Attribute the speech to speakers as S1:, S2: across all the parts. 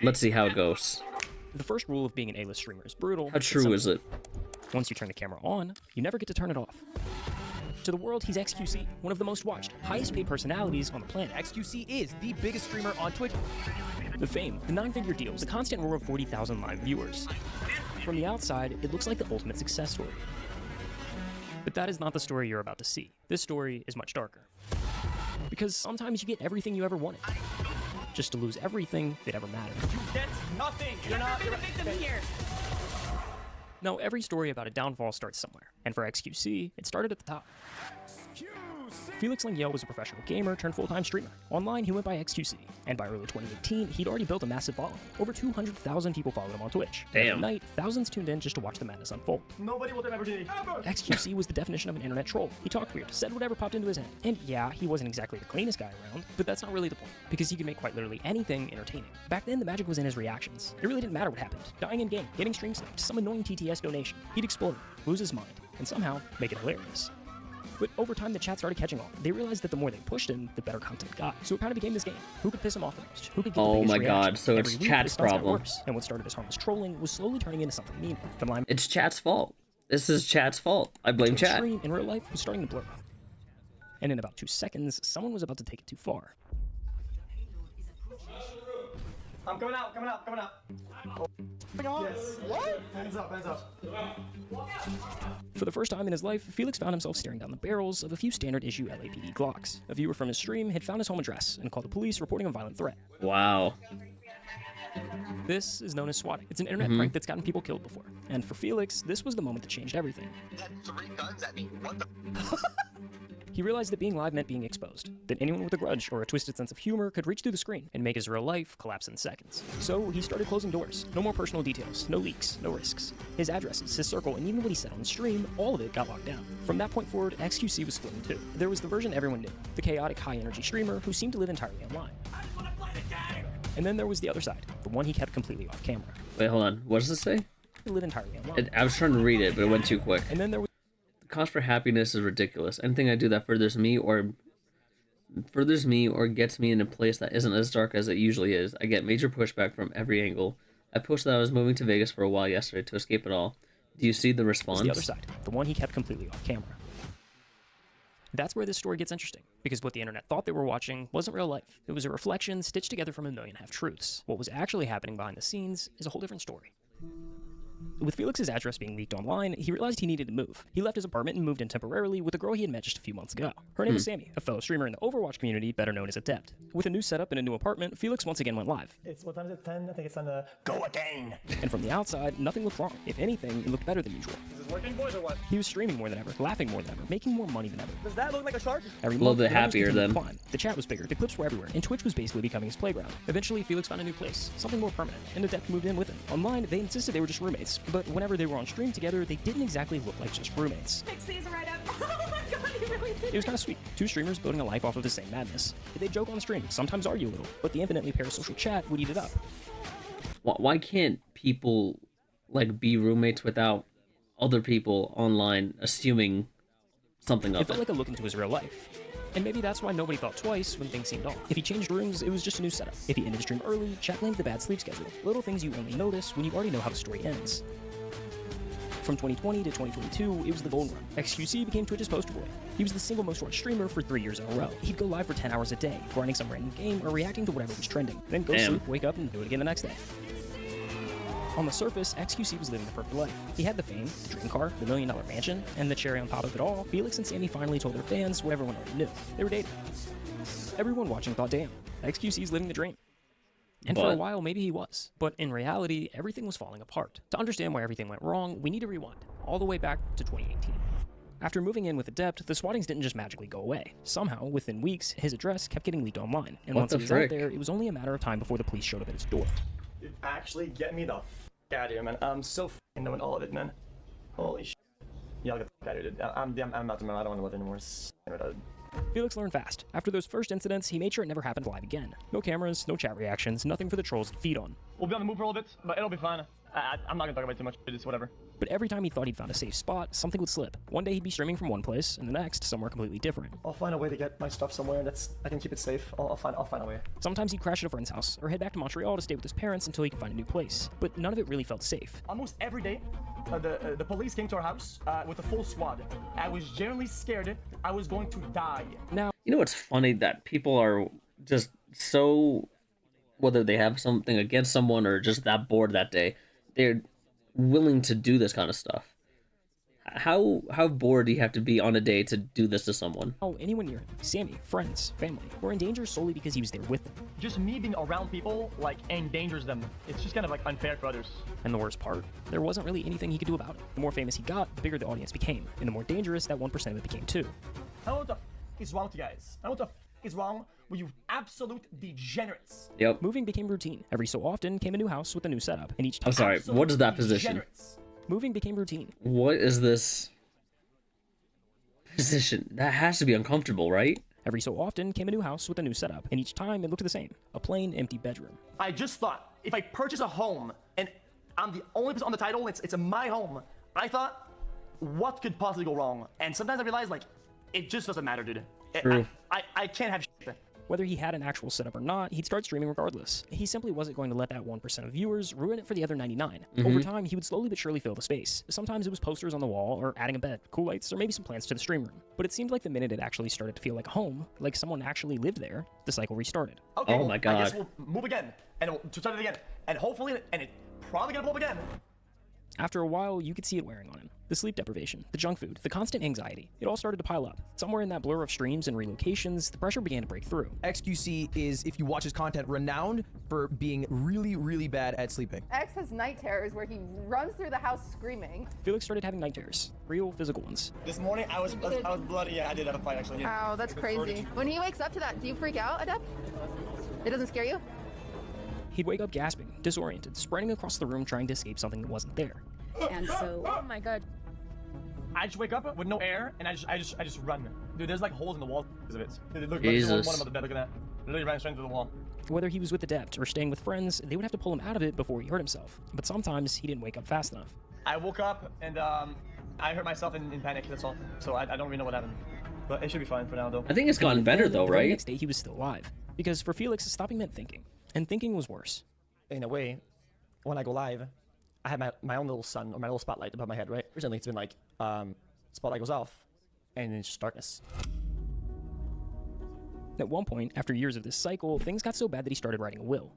S1: Let's see how it goes.
S2: The first rule of being an A-list streamer is brutal.
S1: How true is it?
S2: Once you turn the camera on, you never get to turn it off. To the world, he's XQC, one of the most watched, highest paid personalities on the planet.
S3: XQC is the biggest streamer on Twitch.
S2: The fame, the 9-figure deals, the constant roar of 40,000 live viewers. From the outside, it looks like the ultimate success story. But that is not the story you're about to see. This story is much darker. Because sometimes you get everything you ever wanted, just to lose everything that ever mattered.
S3: That's nothing. You're not the victim here.
S2: Now, every story about a downfall starts somewhere, and for XQC, it started at the top. Felix Lengyel was a professional gamer turned full-time streamer. Online, he went by XQC, and by early 2018, he'd already built a massive following. Over 200,000 people followed him on Twitch.
S1: Damn.
S2: Every night, thousands tuned in just to watch the madness unfold.
S3: Nobody will ever do
S2: XQC was the definition of an internet troll. He talked weird, said whatever popped into his head. And yeah, he wasn't exactly the cleanest guy around, but that's not really the point, because he could make quite literally anything entertaining. Back then, the magic was in his reactions. It really didn't matter what happened. Dying in game, getting stream sniped, some annoying TTS donation. He'd explode, lose his mind, and somehow make it hilarious. But over time, the chat started catching on. They realized that the more they pushed him, the better content got. So it kind of became this game. Who could piss him off the most? Who could get the biggest
S1: my
S2: reaction?
S1: god, so it's
S2: Every week,
S1: chat's
S2: the stunts got
S1: problem.
S2: worse, and what started as harmless trolling was slowly turning into something mean. The line
S1: It's chat's fault. This is chat's fault. I blame
S2: between
S1: chat.
S2: stream and real life was starting to blur. And in about 2 seconds, someone was about to take it too far.
S3: I'm coming out, coming out, coming out. Yes. What? Hands up, hands up.
S2: For the first time in his life, Felix found himself staring down the barrels of a few standard issue LAPD Glocks. A viewer from his stream had found his home address and called the police reporting a violent threat.
S1: Wow.
S2: This is known as swatting. It's an internet prank that's gotten people killed before. And for Felix, this was the moment that changed everything.
S4: He had 3 guns at me. What the?
S2: He realized that being live meant being exposed, that anyone with a grudge or a twisted sense of humor could reach through the screen and make his real life collapse in seconds. So he started closing doors. No more personal details, no leaks, no risks. His addresses, his circle, and even what he said on stream, all of it got locked down. From that point forward, XQC was split in two. There was the version everyone knew, the chaotic, high-energy streamer who seemed to live entirely online. And then there was the other side, the one he kept completely off camera.
S1: Wait, hold on. What does it say?
S2: He lived entirely online.
S1: I was trying to read it, but it went too quick.
S2: And then there was
S1: The cost for happiness is ridiculous. Anything I do that furthers me or gets me in a place that isn't as dark as it usually is, I get major pushback from every angle. I posted that I was moving to Vegas for a while yesterday to escape it all. Do you see the response?
S2: the other side, the one he kept completely off camera. That's where this story gets interesting, because what the internet thought they were watching wasn't real life. It was a reflection stitched together from a million half-truths. What was actually happening behind the scenes is a whole different story. With Felix's address being leaked online, he realized he needed to move. He left his apartment and moved in temporarily with a girl he had met just a few months ago. Her name was Sammy, a fellow streamer in the Overwatch community, better known as Adept. With a new setup and a new apartment, Felix once again went live.
S3: It's what time is it? 10? I think it's time to go again.
S2: And from the outside, nothing looked wrong. If anything, it looked better than usual.
S3: Is this working, boys, or what?
S2: He was streaming more than ever, laughing more than ever, making more money than ever.
S3: Does that look like a shark?
S2: Every
S1: little
S2: month,
S1: bit
S2: the numbers
S1: happier
S2: continued to
S1: then.
S2: climb. The chat was bigger, the clips were everywhere, and Twitch was basically becoming his playground. Eventually, Felix found a new place, something more permanent, and Adept moved in with him. Online, they insisted they were just roommates, but whenever they were on stream together, they didn't exactly look like just roommates.
S5: Fix these right up. Oh my god, you really did.
S2: It was kind of sweet. Two streamers building a life off of the same madness. They'd joke on stream, sometimes argue a little, but the infinitely parasocial chat would eat it up.
S1: Why can't people like be roommates without other people online assuming something
S2: It
S1: of
S2: felt
S1: it?
S2: like a look into his real life. And maybe that's why nobody thought twice when things seemed off. If he changed rooms, it was just a new setup. If he ended the stream early, chat blamed the bad sleep schedule. Little things you only notice when you already know how the story ends. From 2020 to 2022, it was the golden run. XQC became Twitch's poster boy. He was the single most watched streamer for 3 years in a row. He'd go live for 10 hours a day, grinding some random game or reacting to whatever was trending. Then go
S1: Damn.
S2: sleep, wake up, and do it again the next day. On the surface, XQC was living the perfect life. He had the fame, the dream car, the $1 million mansion, and the cherry on top of it all, Felix and Sammy finally told their fans what everyone already knew. They were dating. Everyone watching thought, damn, XQC's living the dream. And for a
S1: But-
S2: while, maybe he was. But in reality, everything was falling apart. To understand why everything went wrong, we need to rewind, all the way back to 2018. After moving in with Adept, the swattings didn't just magically go away. Somehow, within weeks, his address kept getting leaked online. And
S1: What
S2: once
S1: the
S2: he was
S1: frick?
S2: out there, it was only a matter of time before the police showed up at his door.
S3: Dude, actually, get me the out of here, man. I'm so f***ing knowing all of it, man. Holy shit. Y'all get the f*** out of here, dude. I'm not the man. I don't want to live anymore.
S2: Felix learned fast. After those first incidents, he made sure it never happened live again. No cameras, no chat reactions, nothing for the trolls to feed on.
S3: We'll be on the move for a little bit, but it'll be fine. I'm not gonna talk about it too much. It's whatever.
S2: But every time he thought he'd found a safe spot, something would slip. One day he'd be streaming from one place, and the next, somewhere completely different.
S3: I'll find a way to get my stuff somewhere that's I can keep it safe. I'll find a way.
S2: Sometimes he'd crash at a friend's house, or head back to Montreal to stay with his parents until he could find a new place. But none of it really felt safe.
S3: Almost every day, the police came to our house with a full squad. I was genuinely scared I was going to die.
S2: Now,
S1: You know what's funny? That people are just so, whether they have something against someone or just that bored that day, they're willing to do this kind of stuff. How bored do you have to be on a day to do this to someone?
S2: anyone near him, Sammy, friends, family, were in danger solely because he was there with them.
S3: Just me being around people like endangers them. It's just kind of like unfair for others.
S2: And the worst part, there wasn't really anything he could do about it. The more famous he got, the bigger the audience became, and the more dangerous that 1% of it became too.
S3: I don't know what the f is wrong with you guys. I don't know what the f is wrong with you absolute degenerates.
S1: Yep.
S2: Moving became routine. Every so often came a new house with a new setup, and each time
S1: I'm sorry, what is that position?
S3: Degenerates.
S2: moving became routine.
S1: What is this position? That has to be uncomfortable, right?
S2: Every so often came a new house with a new setup, and each time it looked the same, a plain, empty bedroom.
S3: I just thought if I purchase a home and I'm the only person on the title, it's my home. I thought, what could possibly go wrong? And sometimes I realize like it just doesn't matter, dude.
S1: True.
S3: I can't have shit.
S2: Whether he had an actual setup or not, he'd start streaming regardless. He simply wasn't going to let that 1% of viewers ruin it for the other 99. Over time, he would slowly but surely fill the space. Sometimes it was posters on the wall, or adding a bed, cool lights, or maybe some plants to the stream room. But it seemed like the minute it actually started to feel like a home, like someone actually lived there, the cycle restarted.
S3: Okay,
S1: Oh
S3: well,
S1: my
S3: I guess
S1: God.
S3: we'll move again, and we'll start it again, and hopefully, and it probably gonna blow up again.
S2: After a while, you could see it wearing on him. The sleep deprivation, the junk food, the constant anxiety. It all started to pile up. Somewhere in that blur of streams and relocations, the pressure began to break through.
S6: XQC is, if you watch his content, renowned for being really, really bad at sleeping.
S5: X has night terrors where he runs through the house screaming.
S2: Felix started having night terrors, real physical ones.
S3: This morning, I was bloody. Yeah, I did have a fight actually.
S5: Oh, that's crazy. When he wakes up to that, do you freak out, Adept? It doesn't scare you?
S2: He'd wake up gasping, disoriented, sprinting across the room trying to escape something that wasn't there.
S7: And so, oh my god.
S3: I just wake up with no air, and I just run. Dude, there's like holes in the wall because of it. Dude, look,
S1: Jesus.
S3: one of the bed. Look at that. Literally ran straight into the wall.
S2: Whether he was with Adept or staying with friends, they would have to pull him out of it before he hurt himself. But sometimes he didn't wake up fast enough.
S3: I woke up and I hurt myself in panic. That's all. So I don't really know what happened, but it should be fine for now though.
S1: I think it's gotten better though,
S2: The
S1: right?
S2: next day he was still alive. Because for Felix, stopping meant thinking. And thinking was worse.
S3: In a way, when I go live, I have my own little sun or my little spotlight above my head, right? Recently, it's been like, spotlight goes off, and it's just darkness.
S2: At one point, after years of this cycle, things got so bad that he started writing a will.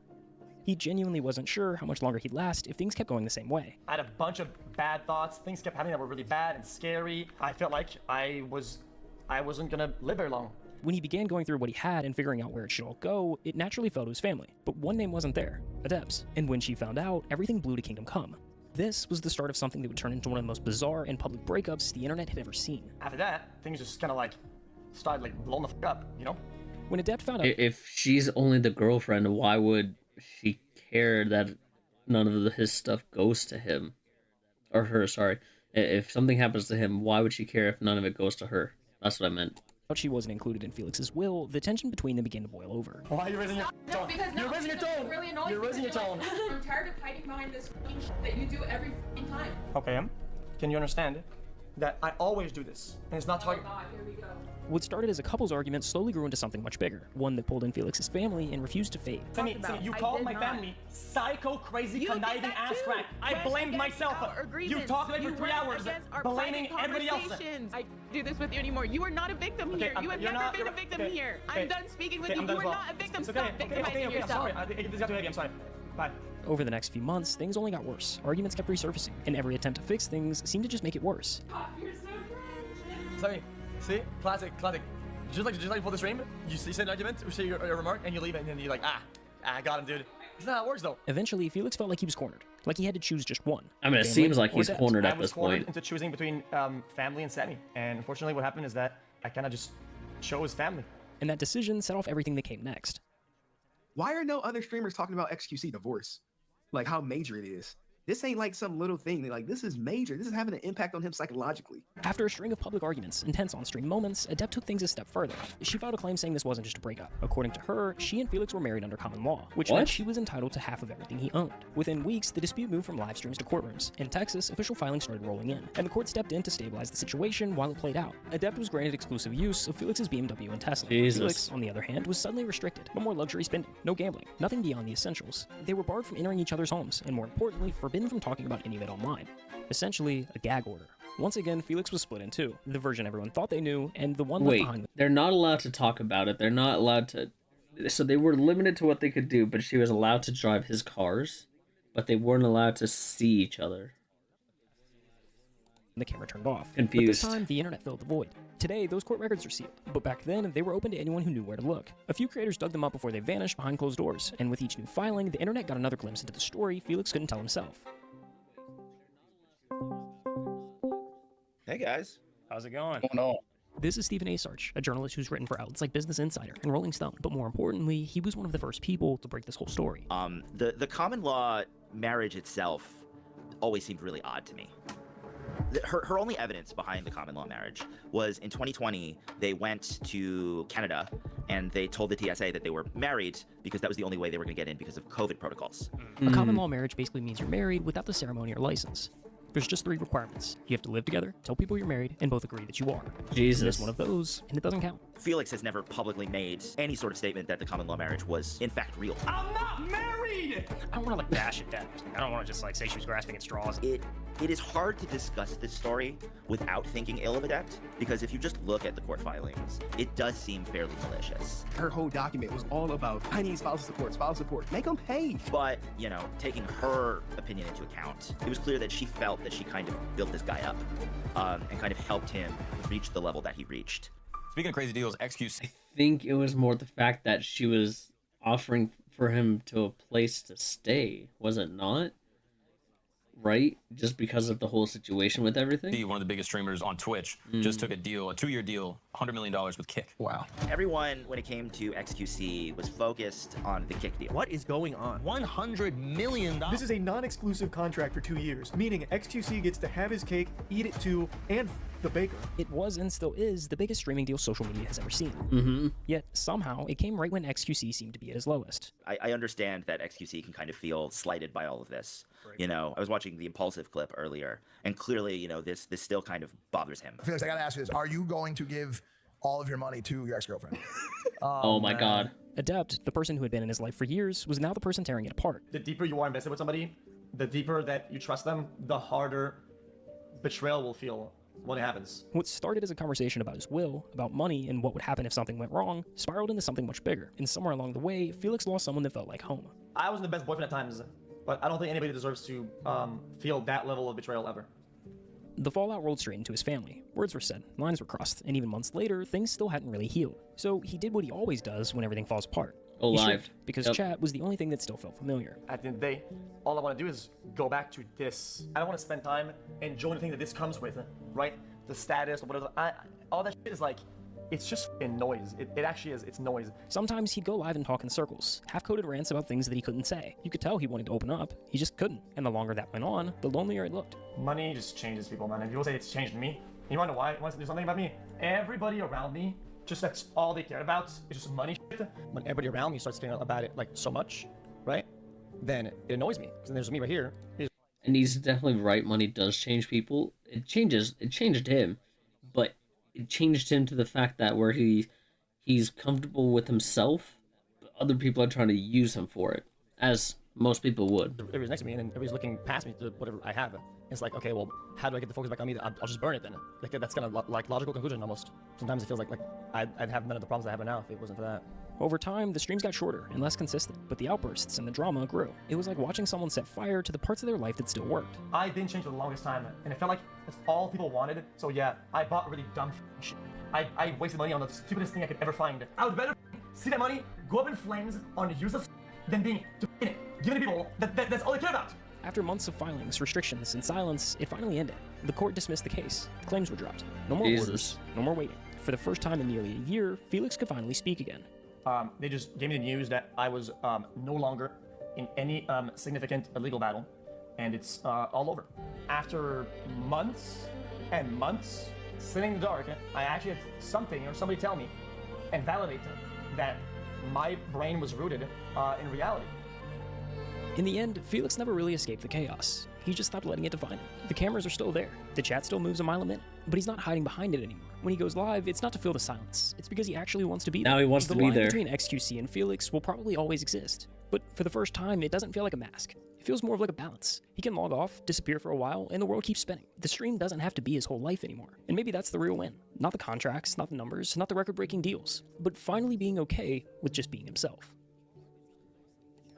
S2: He genuinely wasn't sure how much longer he'd last if things kept going the same way.
S3: I had a bunch of bad thoughts. Things kept happening that were really bad and scary. I felt like I wasn't gonna live very long.
S2: When he began going through what he had and figuring out where it should all go, it naturally fell to his family. But one name wasn't there, Adep's. And when she found out, everything blew to Kingdom Come. This was the start of something that would turn into one of the most bizarre and public breakups the internet had ever seen.
S3: After that, things just kind of like started like blowing the f up, you know?
S2: When Adept found out,
S1: If she's only the girlfriend, why would she care that none of his stuff goes to him? Or her, sorry. If something happens to him, why would she care if none of it goes to her? That's what I meant.
S2: she wasn't included in Felix's will, the tension between them began to boil over.
S3: Why are you raising your tone?
S7: Because
S3: You're raising your tone.
S7: Really annoying.
S3: You're raising your
S7: because
S3: tone.
S7: you're like, I'm tired of hiding behind this shit that you do every time.
S3: Okay, can you understand that I always do this, and it's not
S7: Oh
S3: talking.
S7: god, here we go.
S2: What started as a couple's argument slowly grew into something much bigger, one that pulled in Felix's family and refused to fade.
S3: Sammy, you
S7: I
S3: called
S7: did
S3: my
S7: not.
S3: family psycho, crazy,
S7: You did
S3: conniving
S7: that
S3: ass
S7: too.
S3: crack. I
S7: Went
S3: blamed
S7: against
S3: myself.
S7: our
S3: You
S7: agreements.
S3: talked to me
S7: You
S3: for 3
S7: went
S3: hours,
S7: against our
S3: blaming
S7: private
S3: everybody else.
S7: conversations. I do this with you anymore. You are not a victim
S3: Okay,
S7: here. You have
S3: you're
S7: never
S3: not-
S7: been a
S3: you're-
S7: victim
S3: okay,
S7: here.
S3: okay,
S7: I'm done speaking with
S3: okay,
S7: you.
S3: I'm
S7: You
S3: done
S7: are
S3: as well.
S7: not a victim.
S3: It's
S7: Stop
S3: okay,
S7: victimizing
S3: I'm
S7: yourself.
S3: sorry. This got too heavy. I'm sorry. Bye.
S2: Over the next few months, things only got worse. Arguments kept resurfacing, and every attempt to fix things seemed to just make it worse.
S7: You're so cringe.
S3: Sammy, see? Classic. Just like before the stream, you say an argument, or say your remark, and you leave it, and then you're like, I got him, dude. It's not how it works, though.
S2: Eventually, Felix felt like he was cornered, like he had to choose just one.
S1: I mean, it
S2: Family
S1: seems like
S2: or
S1: he's
S2: death.
S1: cornered
S3: I
S1: at
S3: was
S1: this
S3: cornered
S1: point.
S3: into choosing between family and Sammy, and unfortunately, what happened is that I kind of just chose family.
S2: And that decision set off everything that came next.
S8: Why are no other streamers talking about XQC divorce? Like how major it is. this ain't like some little thing. Like, this is major. This is having an impact on him psychologically.
S2: After a string of public arguments, intense on-stream moments, Adept took things a step further. She filed a claim saying this wasn't just a breakup. According to her, she and Felix were married under common law, which meant she was entitled to half of everything he owned. Within weeks, the dispute moved from live streams to courtrooms. In Texas, official filings started rolling in, and the court stepped in to stabilize the situation while it played out. Adept was granted exclusive use of Felix's BMW and Tesla. Felix, on the other hand, was suddenly restricted. No more luxury spending, no gambling, nothing beyond the essentials. They were barred from entering each other's homes, and more importantly, forbidden from talking about any of it online. Essentially, a gag order. Once again, Felix was split in two. The version everyone thought they knew, and the one left behind.
S1: They're not allowed to talk about it. They're not allowed to... So they were limited to what they could do, but she was allowed to drive his cars, but they weren't allowed to see each other.
S2: The camera turned off.
S1: Confused.
S2: But this time, the internet filled the void. Today, those court records are sealed, but back then, they were open to anyone who knew where to look. A few creators dug them up before they vanished behind closed doors, and with each new filing, the internet got another glimpse into the story Felix couldn't tell himself.
S9: Hey guys.
S2: How's it going?
S9: What's going on?
S2: This is Stephen Asarch, a journalist who's written for outlets like Business Insider and Rolling Stone, but more importantly, he was one of the first people to break this whole story.
S9: The common law marriage itself always seemed really odd to me. Her only evidence behind the common law marriage was in 2020, they went to Canada and they told the TSA that they were married because that was the only way they were going to get in because of COVID protocols.
S2: A common law marriage basically means you're married without the ceremony or license. There's just 3 requirements. You have to live together, tell people you're married, and both agree that you are.
S1: Jesus.
S2: Miss one of those, and it doesn't count.
S9: Felix has never publicly made any sort of statement that the common law marriage was in fact real.
S3: I'm not married!
S2: I don't want to like bash it down. I don't want to just like say she was grasping at straws.
S9: It is hard to discuss this story without thinking ill of Adept, because if you just look at the court filings, it does seem fairly malicious.
S8: Her whole document was all about, I need spousal support, make them pay.
S9: But, you know, taking her opinion into account, it was clear that she felt that she kind of built this guy up and kind of helped him reach the level that he reached.
S10: Speaking of crazy deals, XQC.
S1: I think it was more the fact that she was offering for him to a place to stay, was it not? Right? Just because of the whole situation with everything?
S10: One of the biggest streamers on Twitch just took a deal, a 2-year deal, $100 million with Kick.
S6: Wow.
S9: Everyone, when it came to XQC, was focused on the Kick deal.
S6: What is going on?
S10: $100 million.
S11: This is a non-exclusive contract for 2 years, meaning XQC gets to have his cake, eat it too, and the baker.
S2: It was and still is the biggest streaming deal social media has ever seen. Yet somehow it came right when XQC seemed to be at his lowest.
S9: I understand that XQC can kind of feel slighted by all of this. Right. You know, I was watching the Impulsive clip earlier, and clearly, you know, this still kind of bothers him.
S12: Felix, I gotta ask you this: are you going to give all of your money to your ex-girlfriend?
S1: Oh my God.
S2: Adept, the person who had been in his life for years, was now the person tearing it apart.
S3: The deeper you are invested with somebody, the deeper that you trust them, the harder betrayal will feel when it happens.
S2: What started as a conversation about his will, about money, and what would happen if something went wrong, spiraled into something much bigger. And somewhere along the way, Felix lost someone that felt like home.
S3: I wasn't the best boyfriend at times, but I don't think anybody deserves to feel that level of betrayal ever.
S2: The fallout rolled straight into his family. Words were said, lines were crossed, and even months later, things still hadn't really healed. So he did what he always does when everything falls apart.
S1: Go live.
S2: Because chat was the only thing that still felt familiar.
S3: At the end of the day, all I want to do is go back to this. I don't want to spend time enjoying the thing that this comes with, right? The status or whatever. All that shit is like, it's just noise. It actually is. It's noise.
S2: Sometimes he'd go live and talk in circles, half-coded rants about things that he couldn't say. You could tell he wanted to open up. He just couldn't. And the longer that went on, the lonelier it looked.
S3: Money just changes people, man. And people say it's changed me. You wanna know why? It wants to do something about me. Everybody around me, just that's all they care about. It's just money shit. When everybody around me starts thinking about it like so much, right? Then it annoys me. Because there's me right here.
S1: And he's definitely right. Money does change people. It changed him, but it changed him to the fact that where he's comfortable with himself, but other people are trying to use him for it, as most people would.
S3: Everybody's next to me, and everybody's looking past me to whatever I have. It's like, okay, well, how do I get the focus back on me? I'll just burn it then. Like that's kind of like logical conclusion almost. Sometimes it feels like I'd have none of the problems I have now if it wasn't for that.
S2: Over time, the streams got shorter and less consistent, but the outbursts and the drama grew. It was like watching someone set fire to the parts of their life that still worked.
S3: I didn't change for the longest time, and it felt like that's all people wanted. So yeah, I bought really dumb shit. I wasted money on the stupidest thing I could ever find. I would rather see that money go up in flames on useless than being in it, giving to people that's all they care about.
S2: After months of filings, restrictions, and silence, it finally ended. The court dismissed the case. Claims were dropped. No more orders. No more waiting. For the first time in nearly a year, Felix could finally speak again.
S3: They just gave me the news that I was no longer in any significant legal battle, and it's all over. After months and months sitting in the dark, I actually had something or somebody tell me and validate that my brain was rooted in reality.
S2: In the end, Felix never really escaped the chaos. He just stopped letting it define him. The cameras are still there. The chat still moves a mile a minute, but he's not hiding behind it anymore. When he goes live, it's not to fill the silence. It's because he actually wants to be there.
S1: Now he wants to be there.
S2: The line between XQC and Felix will probably always exist, but for the first time, it doesn't feel like a mask. It feels more of like a balance. He can log off, disappear for a while, and the world keeps spinning. The stream doesn't have to be his whole life anymore. And maybe that's the real win. Not the contracts, not the numbers, not the record-breaking deals, but finally being okay with just being himself.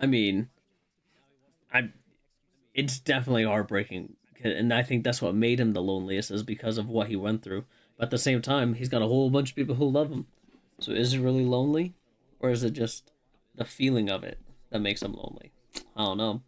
S1: I mean, it's definitely heartbreaking, and I think that's what made him the loneliest, is because of what he went through. But at the same time, he's got a whole bunch of people who love him. So is it really lonely, or is it just the feeling of it that makes him lonely? I don't know.